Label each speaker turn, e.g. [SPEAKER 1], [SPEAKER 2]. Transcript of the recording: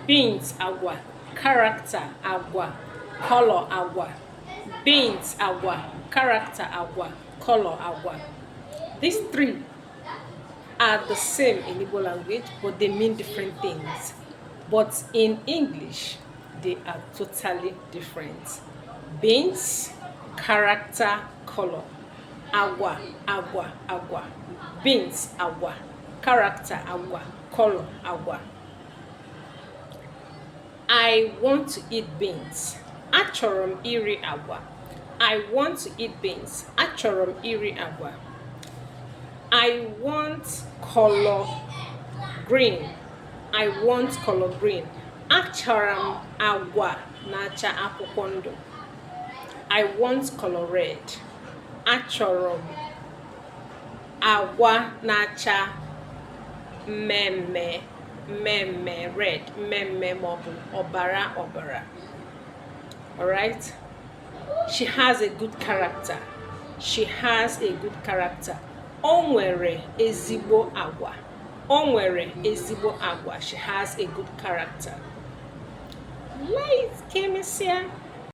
[SPEAKER 1] Beans agwa, character agwa, color agwa. Beans agwa, character agwa, color agwa. These three are the same in Igbo language, but they mean different things. But in English, they are totally different. Beans, character, color. Agwa, agwa, agwa. Beans, agwa. Character, agwa. Color, agwa. I want to eat beans. Achọrọ m iri agwa. I want to eat beans. Achọrọ m iri agwa. I want color green. I want color green. Achọrọ m agwa na-acha akwụkwọ ndụ. I want color red. Achọrọ m agwa na-acha mmemme red, mmemme maọbụ ọbara ọbara. Alright? She has a good character. She has a good character. O nwere ezigbo agwa. O nwere ezigbo agwa. She has a good character. Light, Kemesia.